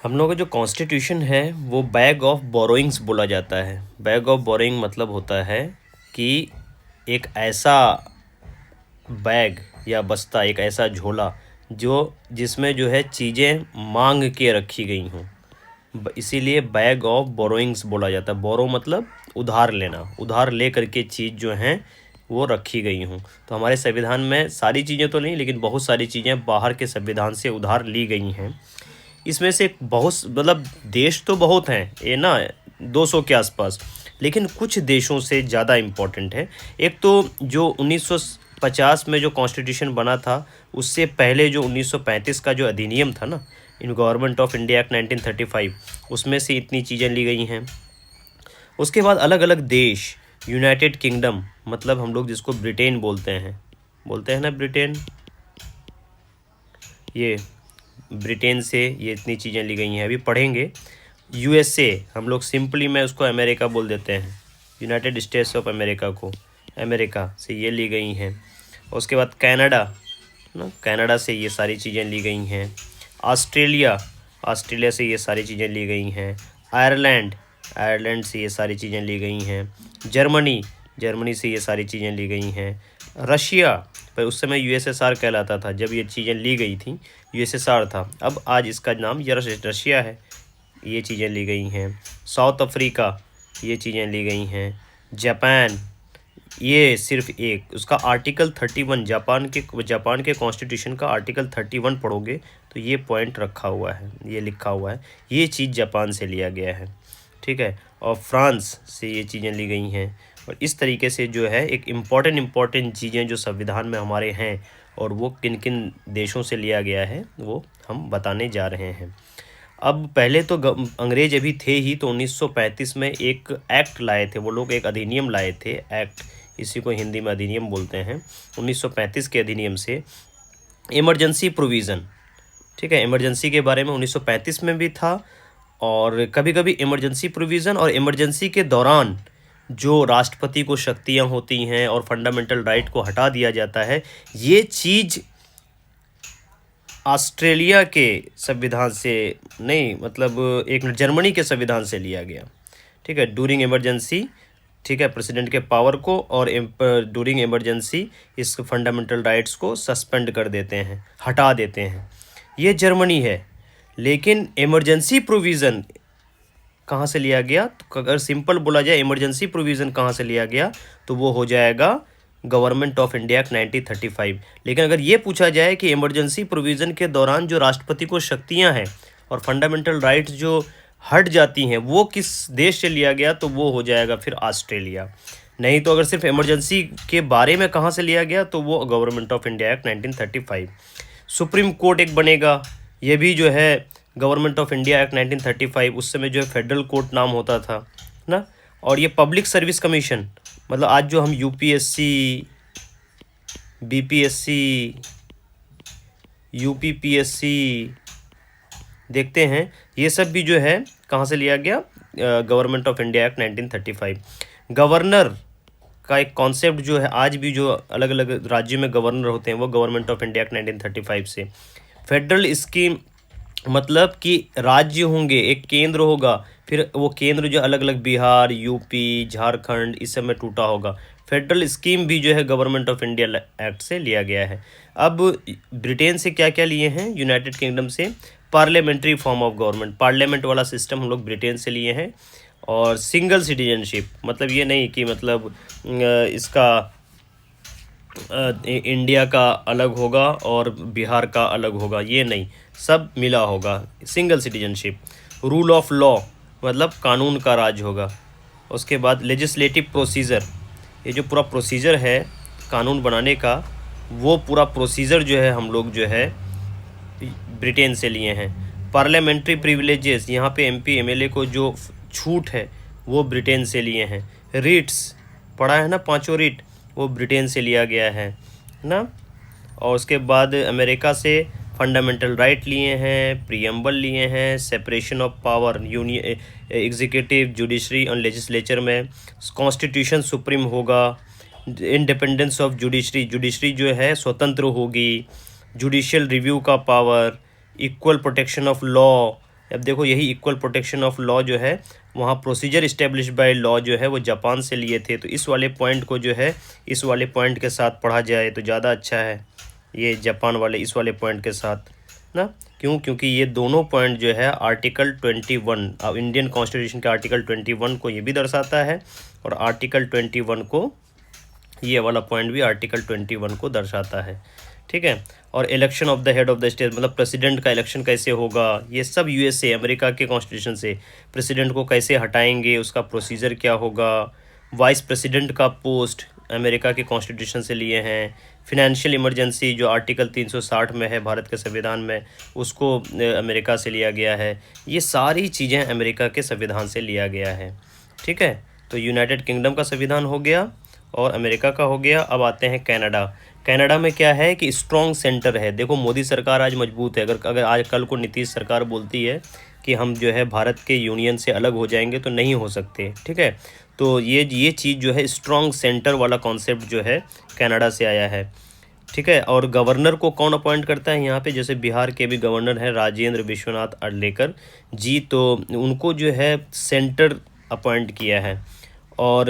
हम लोग का जो कॉन्स्टिट्यूशन है वो बैग ऑफ बोरोइंग्स बोला जाता है। बैग ऑफ बोरोइंग मतलब होता है कि एक ऐसा बैग या बस्ता, एक ऐसा झोला जो जिसमें जो है चीज़ें मांग के रखी गई हों, इसीलिए बैग ऑफ बोरोइंग्स बोला जाता है। बोरो मतलब उधार लेना, उधार ले करके चीज़ जो हैं वो रखी गई हूँ। तो हमारे संविधान में सारी चीज़ें तो नहीं, लेकिन बहुत सारी चीज़ें बाहर के संविधान से उधार ली गई हैं। इसमें से बहुत मतलब देश तो बहुत हैं ये ना, 200 के आसपास, लेकिन कुछ देशों से ज़्यादा इम्पोर्टेंट है। एक तो जो 1950 में जो कॉन्स्टिट्यूशन बना था, उससे पहले जो 1935 का जो अधिनियम था ना, in government of India act 1935, उसमें से इतनी चीज़ें ली गई हैं। उसके बाद अलग अलग देश, यूनाइटेड किंगडम मतलब हम लोग जिसको ब्रिटेन बोलते हैं ना, ब्रिटेन, ये ब्रिटेन से ये इतनी चीज़ें ली गई हैं, अभी पढ़ेंगे। यूएसए हम लोग सिंपली मैं उसको अमेरिका बोल देते हैं, यूनाइटेड स्टेट्स ऑफ अमेरिका को अमेरिका से ये ली गई हैं। उसके बाद कनाडा ना, कनाडा से ये सारी चीज़ें ली गई हैं। ऑस्ट्रेलिया, ऑस्ट्रेलिया से ये सारी चीज़ें ली गई हैं। आयरलैंड, आयरलैंड से ये सारी चीज़ें ली गई हैं। जर्मनी, जर्मनी से ये सारी चीज़ें ली गई हैं। रशिया, पर उस समय यूएसएसआर कहलाता था जब ये चीज़ें ली गई थी, यूएसएसआर था, अब आज इसका नाम रशिया है, ये चीज़ें ली गई हैं। साउथ अफ्रीका, ये चीज़ें ली गई हैं। जापान, ये सिर्फ एक उसका आर्टिकल 31, जापान के कॉन्स्टिट्यूशन का आर्टिकल 31 पढ़ोगे तो ये पॉइंट रखा हुआ है, ये लिखा हुआ है, ये चीज़ जापान से लिया गया है, ठीक है। और फ्रांस से ये चीज़ें ली गई हैं। और इस तरीके से जो है एक इम्पॉर्टेंट चीज़ें जो संविधान में हमारे हैं और वो किन किन देशों से लिया गया है वो हम बताने जा रहे हैं। अब पहले तो अंग्रेज अभी थे ही, तो 1935 में एक एक्ट लाए थे वो लोग, एक अधिनियम लाए थे, एक्ट, इसी को हिंदी में अधिनियम बोलते हैं। 1935 के अधिनियम से इमरजेंसी प्रोविज़न, ठीक है, इमरजेंसी के बारे में 1935 में भी था। और कभी कभी इमरजेंसी प्रोविज़न और इमरजेंसी के दौरान जो राष्ट्रपति को शक्तियां होती हैं और फंडामेंटल राइट को हटा दिया जाता है, ये चीज़ ऑस्ट्रेलिया के संविधान से नहीं, मतलब एक जर्मनी के संविधान से लिया गया, ठीक है। डूरिंग इमरजेंसी, ठीक है, प्रेसिडेंट के पावर को और डूरिंग इमरजेंसी इस फंडामेंटल राइट्स को सस्पेंड कर देते हैं, हटा देते हैं, ये जर्मनी है। लेकिन इमरजेंसी प्रोविज़न कहाँ से लिया गया, तो अगर सिंपल बोला जाए इमरजेंसी प्रोविज़न कहाँ से लिया गया तो वो हो जाएगा गवर्नमेंट ऑफ इंडिया एक्ट 1935। लेकिन अगर ये पूछा जाए कि इमरजेंसी प्रोविज़न के दौरान जो राष्ट्रपति को शक्तियाँ हैं और फंडामेंटल राइट्स जो हट जाती हैं वो किस देश से लिया गया, तो वो हो जाएगा फिर ऑस्ट्रेलिया। नहीं तो अगर सिर्फ इमरजेंसी के बारे में कहाँ से लिया गया तो वो government of India act 1935। Supreme court एक बनेगा, ये भी जो है गवर्नमेंट ऑफ इंडिया एक्ट 1935, उस समय जो है फेडरल कोर्ट नाम होता था ना। और ये पब्लिक सर्विस कमीशन, मतलब आज जो हम यूपीएससी, बीपीएससी, यूपीपीएससी देखते हैं, ये सब भी जो है कहाँ से लिया गया, government of India act 1935। Governor का एक कॉन्सेप्ट जो है, आज भी जो अलग अलग राज्यों में गवर्नर होते हैं वो गवर्नमेंट ऑफ इंडिया एक्ट 1935 से। फेडरल स्कीम मतलब कि राज्य होंगे, एक केंद्र होगा, फिर वो केंद्र जो अलग अलग बिहार, यूपी, झारखंड इस सब में टूटा होगा। फेडरल स्कीम भी जो है गवर्नमेंट ऑफ इंडिया एक्ट से लिया गया है। अब ब्रिटेन से क्या क्या लिए हैं, यूनाइटेड किंगडम से parliamentary form of government, parliament वाला सिस्टम हम लोग ब्रिटेन से लिए हैं। और सिंगल सिटीजनशिप, मतलब ये नहीं कि मतलब इसका इंडिया का अलग होगा और बिहार का अलग होगा, ये नहीं, सब मिला होगा, single citizenship. Rule of law मतलब कानून का राज होगा। उसके बाद लेजिस्लेटिव प्रोसीजर, ये जो पूरा प्रोसीजर है कानून बनाने का, वो पूरा प्रोसीजर जो है हम लोग जो है ब्रिटेन से लिए हैं। पार्लियामेंट्री प्रिविलेजेस, यहाँ पे एमपी एमएलए को जो छूट है वो ब्रिटेन से लिए हैं। रीट्स पढ़ा है ना, पांचों रीट, वो ब्रिटेन से लिया गया है ना। और उसके बाद अमेरिका से फंडामेंटल राइट लिए हैं, प्रीएम्बल लिए हैं, separation of power, union executive, judiciary और लेजिस्लेचर में, कॉन्स्टिट्यूशन सुप्रीम होगा, इंडिपेंडेंस ऑफ जुडिशरी, जुडिशरी जो है स्वतंत्र होगी, जुडिशियल रिव्यू का power, equal protection of law, अब देखो यही इक्वल प्रोटेक्शन ऑफ लॉ जो है वहाँ प्रोसीजर इस्टेब्लिश बाय लॉ जो है वो जापान से लिए थे। तो इस वाले पॉइंट को जो है इस वाले पॉइंट के साथ पढ़ा जाए तो ज़्यादा अच्छा है, ये जापान वाले इस वाले पॉइंट के साथ ना। क्यों? क्योंकि ये दोनों पॉइंट जो है आर्टिकल 21 अब इंडियन कॉन्स्टिट्यूशन के आर्टिकल 21 को ये भी दर्शाता है और आर्टिकल 21 को ये वाला पॉइंट भी आर्टिकल 21 को दर्शाता है। ठीक है। और election of the head of the state मतलब प्रेसिडेंट का इलेक्शन कैसे होगा, ये सब यूएसए अमेरिका के कॉन्स्टिट्यूशन से। प्रेसिडेंट को कैसे हटाएंगे, उसका प्रोसीजर क्या होगा। वाइस प्रेसिडेंट का पोस्ट अमेरिका के कॉन्स्टिट्यूशन से लिए हैं। फिनेंशियल इमरजेंसी जो आर्टिकल 360 में है भारत के संविधान में, उसको अमेरिका से लिया गया है। ये सारी चीज़ें अमेरिका के संविधान से लिया गया है। ठीक है। तो यूनाइटेड किंगडम का संविधान हो गया और अमेरिका का हो गया। अब आते हैं कनाडा। कनाडा में क्या है कि स्ट्रॉन्ग सेंटर है। देखो मोदी सरकार आज मजबूत है। अगर आज कल को नीतीश सरकार बोलती है कि हम जो है भारत के यूनियन से अलग हो जाएंगे तो नहीं हो सकते। ठीक है। तो ये चीज़ जो है स्ट्रॉन्ग सेंटर वाला कॉन्सेप्ट जो है कनाडा से आया है। ठीक है। और गवर्नर को कौन अपॉइंट करता है यहाँ पे, जैसे बिहार के भी गवर्नर हैं राजेंद्र विश्वनाथ अर्लेकर जी, तो उनको जो है सेंटर अपॉइंट किया है। और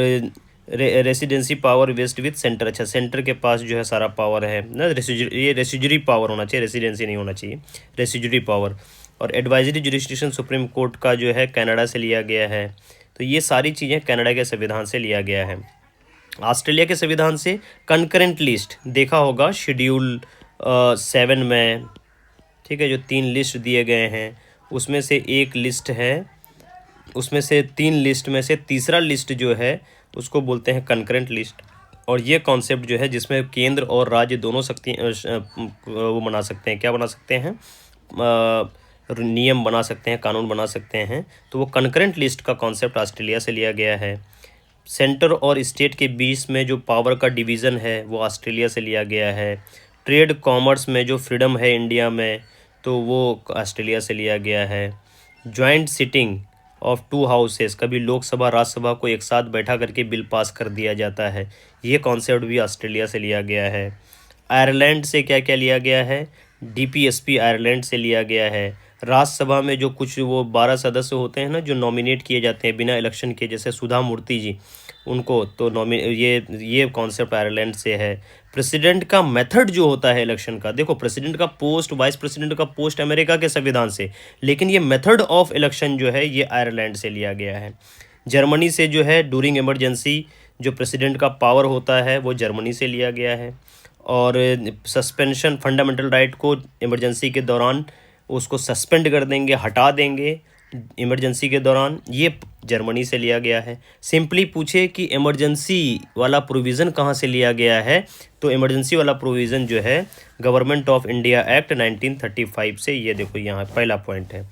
residency power west with center, अच्छा सेंटर के पास जो है सारा पावर है ना। ये रेसिडरी पावर होना चाहिए, रेसिडेंसी नहीं होना चाहिए, रेसिडरी पावर। और एडवाइजरी जुरिस्डिक्शन सुप्रीम कोर्ट का जो है कनाडा से लिया गया है। तो ये सारी चीज़ें कनाडा के संविधान से लिया गया है। ऑस्ट्रेलिया के संविधान से कंकरेंट लिस्ट देखा होगा शेड्यूल 7 में। ठीक है। जो 3 लिस्ट दिए गए हैं उसमें से एक लिस्ट है, उसमें से 3 लिस्ट में से तीसरा लिस्ट जो है उसको बोलते हैं कंकरेंट लिस्ट। और ये कॉन्सेप्ट जो है जिसमें केंद्र और राज्य दोनों शक्ति वो बना सकते हैं, क्या बना सकते हैं, नियम बना सकते हैं, कानून बना सकते हैं। तो वो कंकरेंट लिस्ट का कॉन्सेप्ट ऑस्ट्रेलिया से लिया गया है। सेंटर और स्टेट के बीच में जो पावर का डिवीज़न है वो ऑस्ट्रेलिया से लिया गया है। ट्रेड कॉमर्स में जो फ्रीडम है इंडिया में तो वो ऑस्ट्रेलिया से लिया गया है। जॉइंट सिटिंग ऑफ 2 हाउसेस, कभी लोकसभा राज्यसभा को एक साथ बैठा करके बिल पास कर दिया जाता है, ये कॉन्सेप्ट भी ऑस्ट्रेलिया से लिया गया है। आयरलैंड से क्या क्या लिया गया है, डीपीएसपी आयरलैंड से लिया गया है। राज्यसभा में जो कुछ वो 12 सदस्य होते हैं ना जो नॉमिनेट किए जाते हैं बिना इलेक्शन के, जैसे सुधा मूर्ति जी, उनको तो ये कॉन्सेप्ट आयरलैंड से है। प्रेसिडेंट का मेथड जो होता है इलेक्शन का, देखो प्रेसिडेंट का पोस्ट, वाइस प्रेसिडेंट का पोस्ट अमेरिका के संविधान से, लेकिन ये मेथड ऑफ इलेक्शन जो है ये आयरलैंड से लिया गया है। जर्मनी से जो है ड्यूरिंग इमरजेंसी जो प्रेसिडेंट का पावर होता है वो जर्मनी से लिया गया है। और सस्पेंशन फंडामेंटल राइट को इमरजेंसी के दौरान उसको सस्पेंड कर देंगे, हटा देंगे इमरजेंसी के दौरान, ये जर्मनी से लिया गया है। सिंपली पूछे कि इमरजेंसी वाला प्रोविज़न कहाँ से लिया गया है, तो इमरजेंसी वाला प्रोविज़न जो है गवर्नमेंट ऑफ इंडिया एक्ट 1935 से, ये देखो यहाँ पहला पॉइंट है।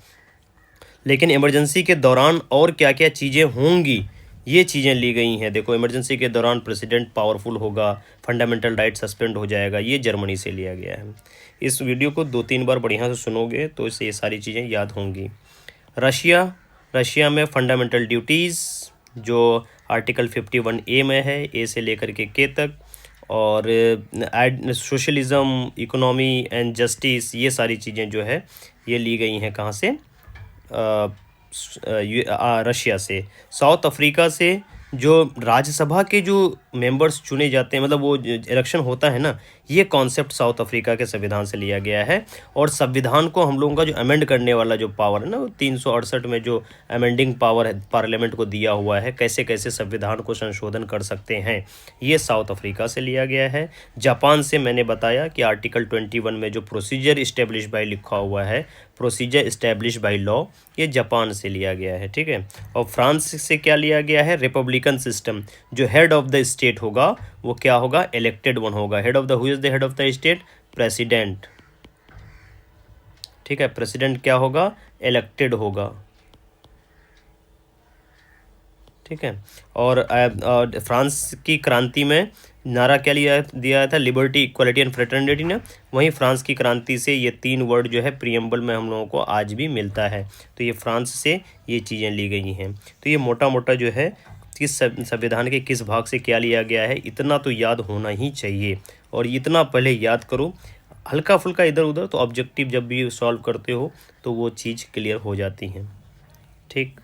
लेकिन इमरजेंसी के दौरान और क्या क्या चीज़ें होंगी ये चीज़ें ली गई हैं। देखो इमरजेंसी के दौरान प्रेसिडेंट पावरफुल होगा, फंडामेंटल राइट सस्पेंड हो जाएगा, ये जर्मनी से लिया गया है। इस वीडियो को 2-3 बार बढ़िया से सुनोगे तो इससे ये सारी चीज़ें याद होंगी। रशिया में फंडामेंटल ड्यूटीज़ जो आर्टिकल 51A में है, ए से लेकर के के तक। और सोशलिज़म, इकोनॉमी एंड जस्टिस, ये सारी चीज़ें जो है ये ली गई हैं कहाँ से, रशिया से। साउथ अफ्रीका से जो राज्यसभा के जो मेंबर्स चुने जाते हैं, मतलब वो इलेक्शन होता है ना, ये कॉन्सेप्ट साउथ अफ्रीका के संविधान से लिया गया है। और संविधान को हम लोगों का जो अमेंड करने वाला जो पावर है ना, 368 में जो अमेंडिंग पावर है पार्लियामेंट को दिया हुआ है, कैसे कैसे संविधान को संशोधन कर सकते हैं, ये साउथ अफ्रीका से लिया गया है। जापान से मैंने बताया कि आर्टिकल 21 में जो प्रोसीजर इस्टेब्लिश बाय लिखा हुआ है, प्रोसीजर इस्टेब्लिश बाय लॉ, ये जापान से लिया गया है। ठीक है। और फ्रांस से क्या लिया गया है, रिपब्लिकन सिस्टम, जो हेड ऑफ द स्टेट होगा वो क्या होगा, इलेक्टेड वन होगा। Head of the, who is the head of the state, president. ठीक है। प्रेसिडेंट क्या होगा, इलेक्टेड होगा। ठीक है। और फ्रांस की क्रांति में नारा क्या दिया था, लिबर्टी, इक्वालिटी एंड फ्रेटर्निटी ने। वहीं फ्रांस की क्रांति से ये 3 वर्ड जो है प्रियम्बल में हम लोगों को आज भी मिलता है। तो ये फ्रांस से ये चीज़ें ली गई हैं। तो ये मोटा मोटा जो है किस संविधान के किस भाग से क्या लिया गया है, इतना तो याद होना ही चाहिए। और इतना पहले याद करो, हल्का फुल्का इधर उधर, तो ऑब्जेक्टिव जब भी सॉल्व करते हो तो वो चीज़ क्लियर हो जाती हैं। ठीक।